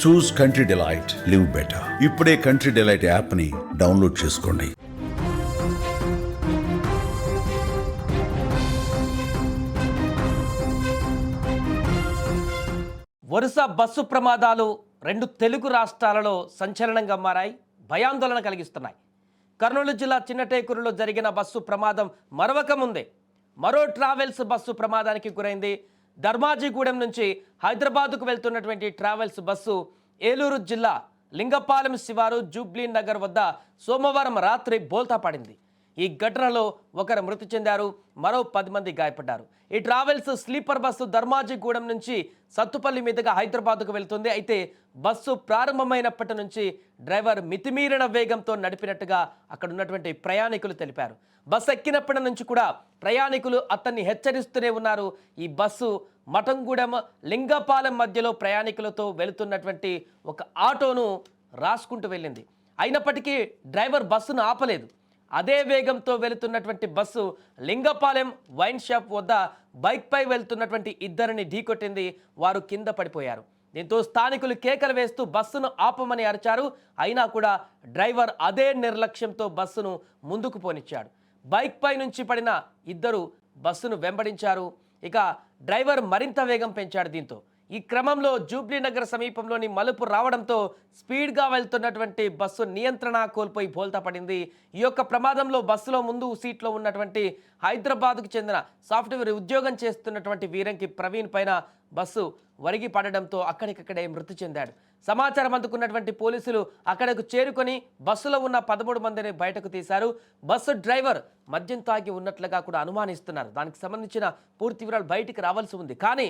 చూస్ country delight, live better. ఇప్పుడే country delight app ని download చేసుకోండి. వరుస బస్సు ప్రమాదాలు రెండు తెలుగు రాష్ట్రాలలో సంచలనంగా మారాయి, భయాందోళన కలిగిస్తున్నాయి. కర్నూలు జిల్లా చిన్నటేకూరులో జరిగిన బస్సు ప్రమాదం మరవక ముందే మరో ట్రావెల్స్ బస్సు ప్రమాదానికి గురైంది. ధర్మాజిగూడెం నుంచి హైదరాబాద్కు వెళ్తున్నటువంటి ట్రావెల్స్ బస్సు ఏలూరు జిల్లా లింగపాలెం శివారు జూబ్లీ నగర్ వద్ద సోమవారం రాత్రి బోల్తా పడింది. ఈ ఘటనలో ఒకరు మృతి చెందారు, మరో 10 మంది గాయపడ్డారు. ఈ ట్రావెల్స్ స్లీపర్ బస్సు ధర్మాజిగూడెం నుంచి సత్తుపల్లి మీదుగా హైదరాబాద్కు వెళ్తుంది. అయితే బస్సు ప్రారంభమైనప్పటి నుంచి డ్రైవర్ మితిమీరిన వేగంతో నడిపినట్టుగా అక్కడ ఉన్నటువంటి ప్రయాణికులు తెలిపారు. బస్సు ఎక్కినప్పటి నుంచి కూడా ప్రయాణికులు అతన్ని హెచ్చరిస్తూనే ఉన్నారు. ఈ బస్సు మఠంగూడెం లింగపాలెం మధ్యలో ప్రయాణికులతో వెళుతున్నటువంటి ఒక ఆటోను రాసుకుంటూ వెళ్ళింది. అయినప్పటికీ డ్రైవర్ బస్సును ఆపలేదు. అదే వేగంతో వెళుతున్నటువంటి బస్సు లింగపాలెం వైన్ షాప్ వద్ద బైక్పై వెళ్తున్నటువంటి ఇద్దరిని ఢీకొట్టింది. వారు కింద పడిపోయారు. దీంతో స్థానికులు కేకలు వేస్తూ బస్సును ఆపమని అరిచారు. అయినా కూడా డ్రైవర్ అదే నిర్లక్ష్యంతో బస్సును ముందుకు పోనిచ్చాడు. బైక్పై నుంచి పడిన ఇద్దరు బస్సును వెంబడించారు. ఇక డ్రైవర్ మరింత వేగం పెంచాడు. దీంతో ఈ క్రమంలో జూబ్లీ నగర్ సమీపంలోని మలుపు రావడంతో స్పీడ్గా వెళ్తున్నటువంటి బస్సు నియంత్రణ కోల్పోయి బోల్తా పడింది. ఈ యొక్క ప్రమాదంలో బస్సులో ముందు సీట్లో ఉన్నటువంటి హైదరాబాద్కు చెందిన సాఫ్ట్వేర్ ఉద్యోగం చేస్తున్నటువంటి వీరంకి ప్రవీణ్ పైన బస్సు వరిగి పడడంతో అక్కడికక్కడే మృతి చెందాడు. సమాచారం అందుకున్నటువంటి పోలీసులు అక్కడకు చేరుకొని బస్సులో ఉన్న 13 మందిని బయటకు తీశారు. బస్సు డ్రైవర్ మద్యం తాగి ఉన్నట్లుగా కూడా అనుమానిస్తున్నారు. దానికి సంబంధించిన పూర్తి వివరాలు బయటికి రావాల్సి ఉంది. కానీ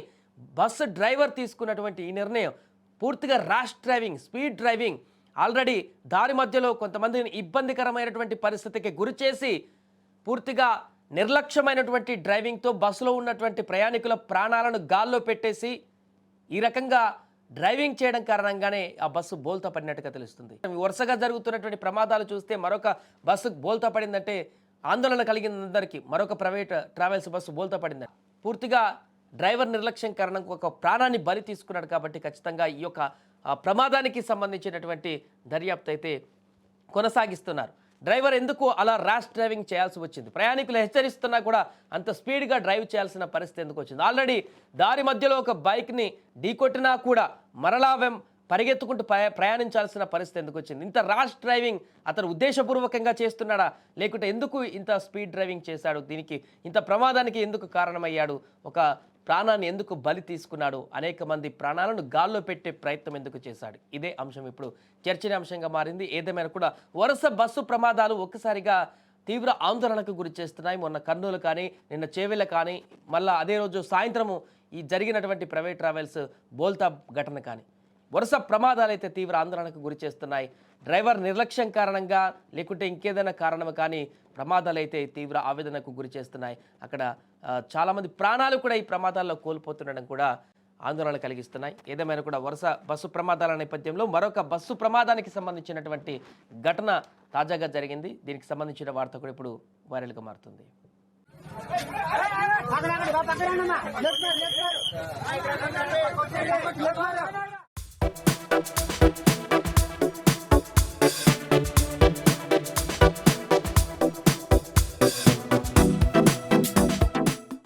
బస్సు డ్రైవర్ తీసుకున్నటువంటి ఈ నిర్ణయం పూర్తిగా rash driving, speed driving. Already దారి మధ్యలో కొంతమందిని ఇబ్బందికరమైనటువంటి పరిస్థితికి గురి చేసి పూర్తిగా నిర్లక్ష్యమైనటువంటి డ్రైవింగ్తో బస్సులో ఉన్నటువంటి ప్రయాణికుల ప్రాణాలను గాల్లో పెట్టేసి ఈ రకంగా డ్రైవింగ్ చేయడం కారణంగానే ఆ బస్సు బోల్తా పడినట్టుగా తెలుస్తుంది. వరుసగా జరుగుతున్నటువంటి ప్రమాదాలు చూస్తే మరొక బస్సు బోల్తా పడిందంటే ఆందోళన కలిగిన అందరికీ మరొక ప్రైవేట్ ట్రావెల్స్ బస్సు బోల్తా పడింది. పూర్తిగా డ్రైవర్ నిర్లక్ష్యం కారణంగా ఒక ప్రాణాన్ని బలి తీసుకున్నాడు. కాబట్టి ఖచ్చితంగా ఈ యొక్క ప్రమాదానికి సంబంధించినటువంటి దర్యాప్తు అయితే కొనసాగిస్తున్నారు. డ్రైవర్ ఎందుకు అలా ర్యాష్ డ్రైవింగ్ చేయాల్సి వచ్చింది? ప్రయాణికులు హెచ్చరిస్తున్నా కూడా అంత స్పీడ్గా డ్రైవ్ చేయాల్సిన పరిస్థితి ఎందుకు వచ్చింది? ఆల్రెడీ దారి మధ్యలో ఒక బైక్ని ఢీకొట్టినా కూడా మరలా పరిగెత్తుకుంటూ ప్రయాణించాల్సిన పరిస్థితి ఎందుకు వచ్చింది? ఇంత ర్యాష్ డ్రైవింగ్ అతను ఉద్దేశపూర్వకంగా చేస్తున్నాడా, లేకుంటే ఎందుకు ఇంత స్పీడ్ డ్రైవింగ్ చేశాడు? దీనికి ఇంత ప్రమాదానికి ఎందుకు కారణమయ్యాడు? ఒక ప్రాణాన్ని ఎందుకు బలి తీసుకున్నాడు? అనేక మంది ప్రాణాలను గాల్లో పెట్టే ప్రయత్నం ఎందుకు చేశాడు? ఇదే అంశం ఇప్పుడు చర్చనీయాంశంగా మారింది. ఏదేమైనా కూడా వరుస బస్సు ప్రమాదాలు ఒక్కసారిగా తీవ్ర ఆందోళనకు గురి చేస్తున్నాయి. మొన్న కర్నూలు కానీ, నిన్న చేవెళ్ళ కానీ, మళ్ళీ అదే రోజు సాయంత్రము ఈ జరిగినటువంటి ప్రైవేట్ ట్రావెల్స్ బోల్తా ఘటన కానీ వరుస ప్రమాదాలు అయితే తీవ్ర ఆందోళనకు గురి చేస్తున్నాయి. డ్రైవర్ నిర్లక్ష్యం కారణంగా లేకుంటే ఇంకేదైనా కారణం కానీ ప్రమాదాలు అయితే తీవ్ర ఆవేదనకు గురి చేస్తున్నాయి. అక్కడ చాలామంది ప్రాణాలు కూడా ఈ ప్రమాదాల్లో కోల్పోతుండడం కూడా ఆందోళన కలిగిస్తున్నాయి. ఏదేమైనా కూడా వరుస బస్సు ప్రమాదాల నేపథ్యంలో మరొక బస్సు ప్రమాదానికి సంబంధించినటువంటి ఘటన తాజాగా జరిగింది. దీనికి సంబంధించిన వార్త కూడా ఇప్పుడు వైరల్గా మారుతుంది.